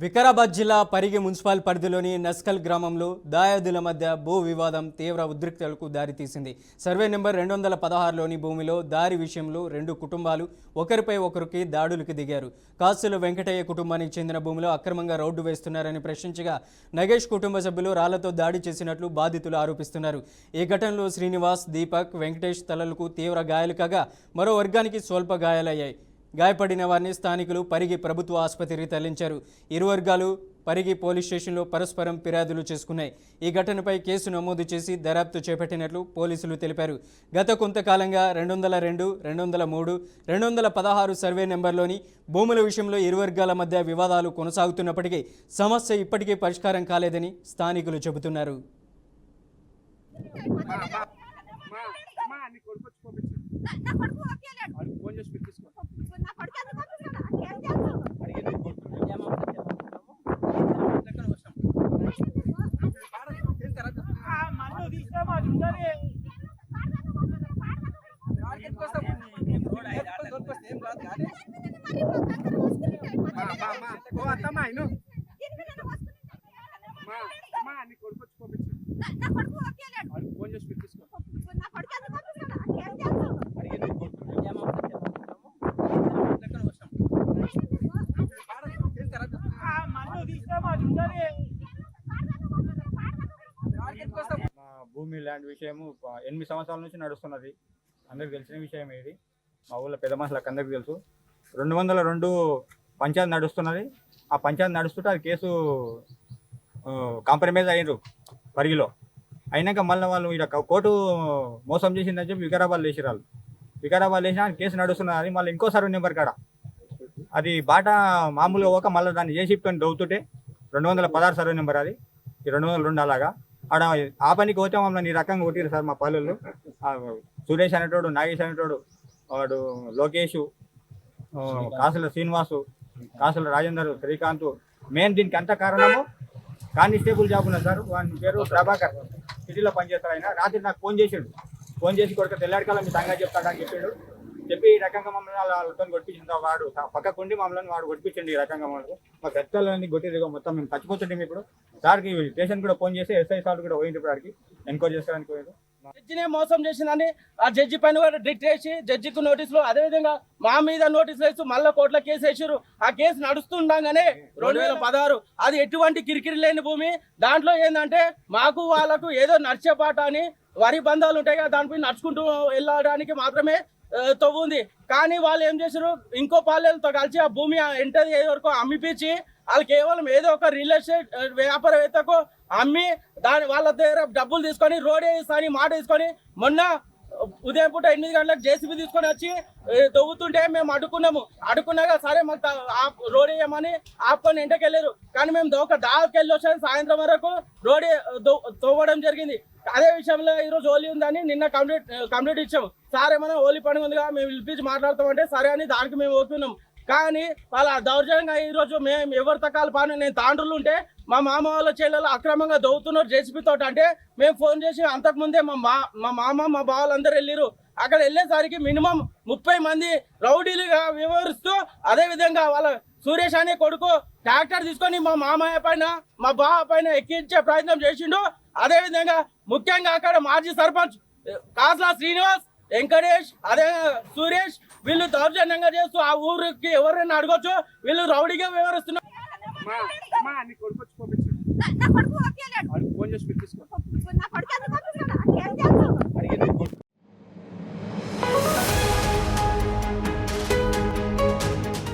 వికారాబాద్ జిల్లా పరిగి మున్సిపల్ పరిధిలోని నస్కల్ గ్రామంలో దాయాదుల మధ్య భూ వివాదం తీవ్ర ఉద్రిక్తతలకు దారితీసింది. సర్వే నెంబర్ 216లోని భూమిలో దారి విషయంలో రెండు కుటుంబాలు ఒకరిపై ఒకరికి దాడులకు దిగారు. కాసుల వెంకటయ్య కుటుంబానికి చెందిన భూమిలో అక్రమంగా రోడ్డు వేస్తున్నారని ప్రశ్నించగా నగేష్ కుటుంబ సభ్యులు రాళ్లతో దాడి చేసినట్లు బాధితులు ఆరోపిస్తున్నారు. ఈ ఘటనలో శ్రీనివాస్, దీపక్, వెంకటేష్ తలలకు తీవ్ర గాయాలు కాగా మరో వర్గానికి స్వల్ప గాయాలయ్యాయి. గాయపడిన వారిని స్థానికులు పరిగి ప్రభుత్వ ఆసుపత్రికి తరలించారు. ఇరు వర్గాలు పరిగి పోలీస్ స్టేషన్లో పరస్పరం ఫిర్యాదులు చేసుకున్నాయి. ఈ ఘటనపై కేసు నమోదు చేసి దర్యాప్తు చేపట్టినట్లు పోలీసులు తెలిపారు. గత కొంతకాలంగా 202, 203, 216 సర్వే నెంబర్లోని భూముల విషయంలో ఇరు వర్గాల మధ్య వివాదాలు కొనసాగుతున్నప్పటికీ సమస్య ఇప్పటికీ పరిష్కారం కాలేదని స్థానికులు చెబుతున్నారు. భూమి ల్యాండ్ విషయము 8 సంవత్సరాల నుంచి నడుస్తున్నది. అందరికి తెలిసిన విషయం ఇది. మా ఊళ్ళో పెద్ద మనుషులకు అందరికీ తెలుసు. 202 పంచాయతీ నడుస్తున్నది. ఆ పంచాయతీ నడుస్తుంటే అది కేసు కాంప్రమైజ్ అయ్యారు పరిగిలో. అయినాక మళ్ళీ వాళ్ళు ఇక్కడ కోర్టు మోసం చేసిందని చెప్పి వికారాబాద్ వేసిరాళ్ళు. వికారాబాద్ వేసినా కేసు నడుస్తున్నది. అది మళ్ళీ ఇంకో సర్వే నెంబర్ కాడ అది బాట మామూలుగా పోక మళ్ళీ దాన్ని జేసీపీ దవ్వుతుంటే 216 సర్వే నెంబర్ అది. ఈ 202 అలాగా ఆడ ఆ పనికి పోతే మమ్మల్ని ఈ రకంగా కొట్టిరు సార్. మా పల్లెలు సురేష్ అనేటోడు, నాగేష్ అనేటోడు, వాడు లోకేష్, కాసుల శ్రీనివాసు, కాసుల రాజేందర్, శ్రీకాంత్. మెయిన్ దీనికి అంత కారణము కానిస్టేబుల్ జాబ్ ఉన్నది సార్. వాని పేరు ప్రభాకర్, సిటీలో పనిచేస్తారు. ఆయన రాత్రి నాకు ఫోన్ చేసి కొడుకు తెల్లాడికాలం మీ సంగతి చెప్తాడని చెప్పాడు. చెప్పి ఈ రకంగా మమ్మల్ని వాళ్ళతో కొట్టించింది. వాడు పక్కకుండి మమ్మల్ని వాడు కొట్టించండి. ఈ రకంగా మనకు మా పెద్దలన్నీ కొట్టిరు. మొత్తం మేము చచ్చిపోతుంటాం. ఇప్పుడు సార్కి స్టేషన్ కూడా ఫోన్ చేసి ఎస్ఐ సార్ కూడా పోయింది. ఇప్పుడు ఆడికి ఎంక్వైరీ చేసుకోవడానికి పోయారు. జడ్జినే మోసం చేసిందని ఆ జడ్జి పైన కూడా డిక్ట్ చేసి జడ్జికి నోటీసులు, అదేవిధంగా మా మీద నోటీసులు వేస్తూ మళ్ళీ కోర్టులో కేసు వేసారు. ఆ కేసు నడుస్తుండగానే 2016 అది ఎటువంటి కిరికిరి లేని భూమి. దాంట్లో ఏంటంటే మాకు వాళ్ళకు ఏదో నడిచేపాట అని వరి బంధాలు ఉంటాయి కదా, దానిపై నడుచుకుంటూ వెళ్ళడానికి మాత్రమే తవ్వు ఉంది. కానీ వాళ్ళు ఏం చేశారు, ఇంకో పాలెలతో కలిసి ఆ భూమి ఎంటది ఏదో వరకు అమ్మిపించి వాళ్ళు కేవలం ఏదో ఒక రియల్ ఎస్టేట్ వ్యాపారవేత్తకు అమ్మి వాళ్ళ దగ్గర డబ్బులు తీసుకొని రోడ్ వేస్తాని మాట తీసుకొని మొన్న ఉదయం పూట 8 గంటలకు జేసీబీ తీసుకొని వచ్చి తవ్వుతుంటే మేము అడుకున్నాక సరే మాకు రోడ్ వేయమని ఆపుకొని ఇంటికి వెళ్ళారు. కానీ మేము దాకెళ్ళి వచ్చాము. సాయంత్రం వరకు రోడ్ తవ్వడం జరిగింది. అదే విషయంలో ఈరోజు హోలీ ఉందని నిన్న కంప్లీట్ ఇచ్చాము. సార్ ఏమైనా హోలీ పండుగ ఉందిగా మేము పిలిపించి మాట్లాడతామంటే సరే అని దానికి మేము ఓతున్నాం. కానీ వాళ్ళ దౌర్జన్యంగా ఈరోజు మేము ఎవరి తకాల పాను నేను తాండ్రులు ఉంటే మా మామ వాళ్ళ చెల్లెలు అక్రమంగా దవ్వుతున్నారు జేసీబీ తోట. అంటే మేము ఫోన్ చేసి అంతకుముందే మా మామ మా బావలందరూ వెళ్ళారు. అక్కడ వెళ్ళేసరికి మినిమం 30 మంది రౌడీలుగా వ్యవహరిస్తూ, అదేవిధంగా వాళ్ళ సురేష్ అనే కొడుకు ట్రాక్టర్ తీసుకొని మా మామయ్య పైన మా బావ పైన ఎక్కించే ప్రయత్నం చేసిండు. అదేవిధంగా ముఖ్యంగా అక్కడ మాజీ సర్పంచ్ కాసుల శ్రీనివాస్, వెంకటేష్, అదే సురేష్ వీళ్ళు దౌర్జన్యంగా చేస్తూ ఆ ఊరికి ఎవరైనా అడగొచ్చు, వీళ్ళు రౌడీగా వ్యవహరిస్తున్నారు. ఫోన్ చేసి